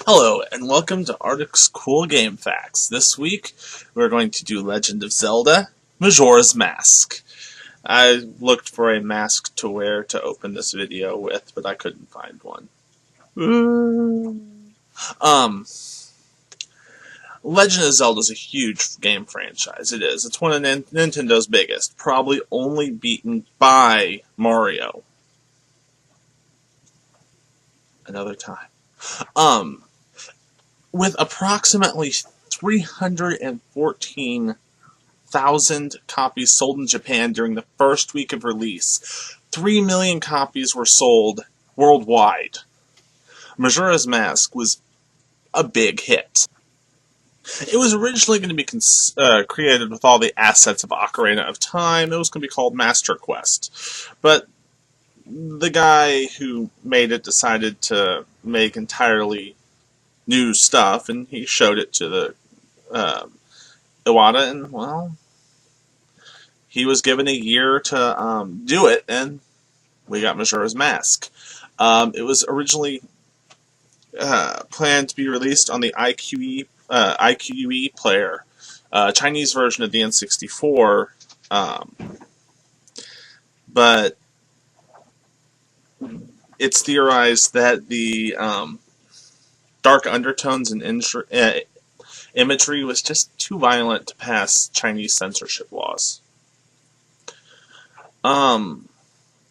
Hello, and welcome to Artic's Cool Game Facts. This week, we're going to do Legend of Zelda Majora's Mask. I looked for a mask to wear to open this video with, but I couldn't find one. Legend of Zelda is a huge game franchise. It is. It's one of Nintendo's biggest, probably only beaten by Mario. Another time. With approximately 314,000 copies sold in Japan during the first week of release, 3 million copies were sold worldwide. Majora's Mask was a big hit. It was originally going to be created with all the assets of Ocarina of Time. It was going to be called Master Quest. But the guy who made it decided to make entirely new stuff, and he showed it to the Iwata, and well, he was given a year to do it, and we got Majora's Mask. It was originally planned to be released on the IQE player, Chinese version of the N64, but it's theorized that the dark undertones and imagery was just too violent to pass Chinese censorship laws. It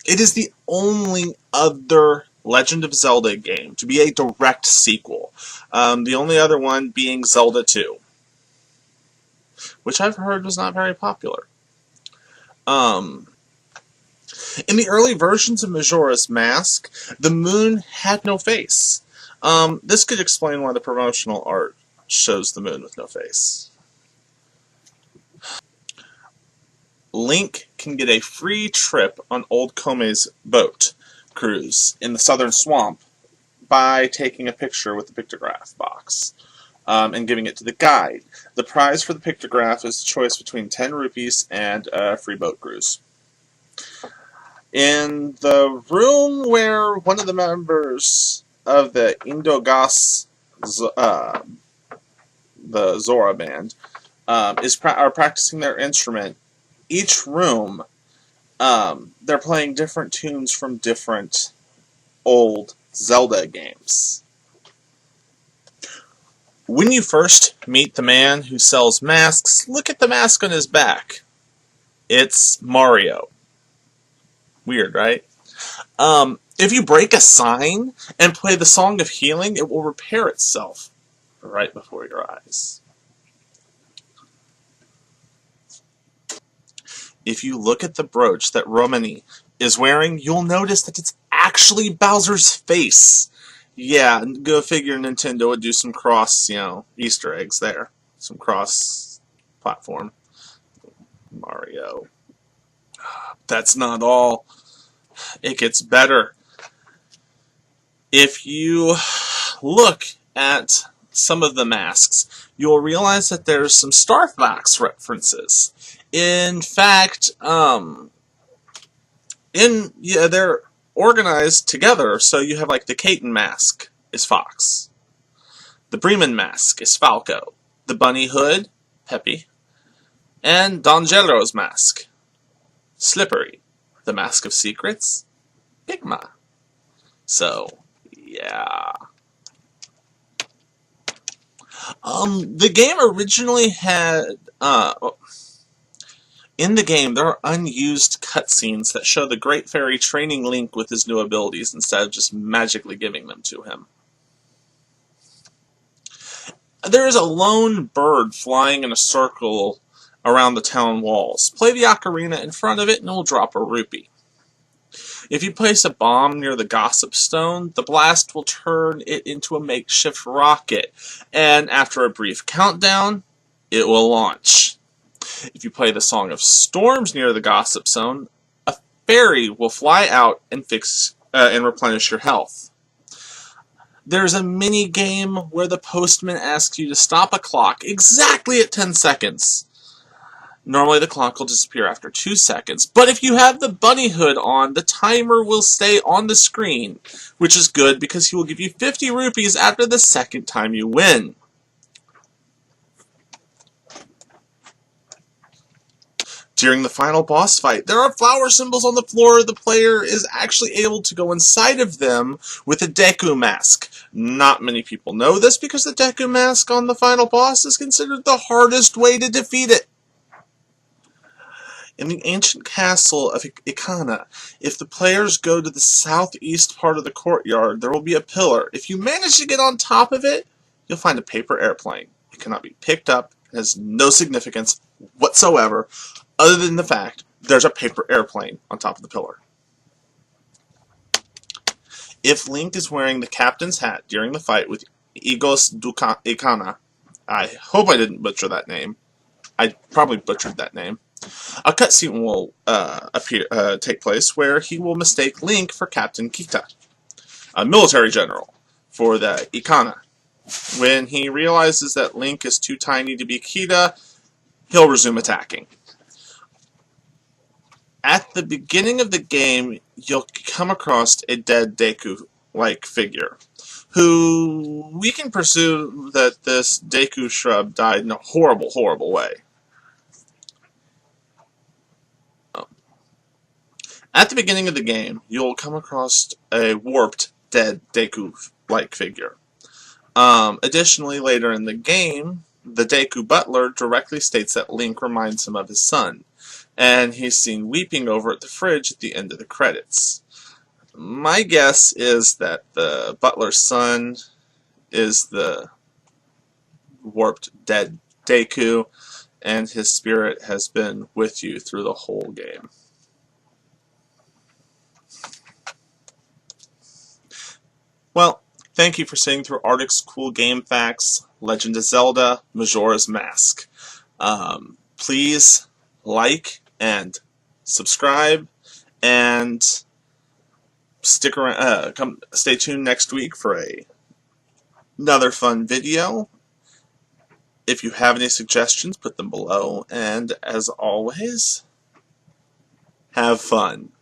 is the only other Legend of Zelda game to be a direct sequel. The only other one being Zelda 2, which I've heard was not very popular. In the early versions of Majora's Mask, the moon had no face. This could explain why the promotional art shows the moon with no face. Link can get a free trip on Old Kome's boat cruise in the southern swamp by taking a picture with the pictograph box and giving it to the guide. The prize for the pictograph is a choice between 10 rupees and a free boat cruise. In the room where one of the members of the Indogas, the Zora band, are practicing their instrument. Each room, they're playing different tunes from different old Zelda games. When you first meet the man who sells masks, look at the mask on his back. It's Mario. Weird, right? If you break a sign and play the Song of Healing, it will repair itself right before your eyes. If you look at the brooch that Romani is wearing, you'll notice that it's actually Bowser's face. Yeah, go figure Nintendo would do some cross, Easter eggs there. Some cross-platform. Mario. That's not all. It gets better. If you look at some of the masks, you'll realize that there's some Star Fox references. In fact, they're organized together, so you have like the Caton mask is Fox, the Bremen mask is Falco, the Bunny Hood, Peppy, and Dongero's mask, Slippery, the Mask of Secrets, Pigma. So, yeah. The game originally had, in the game, there are unused cutscenes that show the Great Fairy training Link with his new abilities instead of just magically giving them to him. There is a lone bird flying in a circle around the town walls. Play the ocarina in front of it and it will drop a rupee. If you place a bomb near the Gossip Stone, the blast will turn it into a makeshift rocket, and after a brief countdown, it will launch. If you play the Song of Storms near the Gossip Stone, a fairy will fly out and replenish your health. There's a mini game where the postman asks you to stop a clock exactly at 10 seconds. Normally the clock will disappear after 2 seconds, but if you have the bunny hood on, the timer will stay on the screen, which is good because he will give you 50 rupees after the second time you win. During the final boss fight, there are flower symbols on the floor. The player is actually able to go inside of them with a Deku mask. Not many people know this because the Deku mask on the final boss is considered the hardest way to defeat it. In the ancient castle of Ikana, if the players go to the southeast part of the courtyard, there will be a pillar. If you manage to get on top of it, you'll find a paper airplane. It cannot be picked up. It has no significance whatsoever, other than the fact there's a paper airplane on top of the pillar. If Link is wearing the captain's hat during the fight with Igos Ikana, I hope I didn't butcher that name. I probably butchered that name. A cutscene will take place where he will mistake Link for Captain Kita, a military general for the Ikana. When he realizes that Link is too tiny to be Kita, he'll resume attacking. At the beginning of the game, you'll come across a dead Deku-like figure, who we can presume that this Deku shrub died in a horrible, horrible way. At the beginning of the game, you'll come across a warped, dead Deku-like figure. Additionally, later in the game, the Deku butler directly states that Link reminds him of his son, and he's seen weeping over at the fridge at the end of the credits. My guess is that the butler's son is the warped, dead Deku, and his spirit has been with you through the whole game. Well, thank you for sitting through Artic's Cool Game Facts, Legend of Zelda, Majora's Mask. Please like and subscribe, and stick around. Stay tuned next week for another fun video. If you have any suggestions, put them below, and as always, have fun.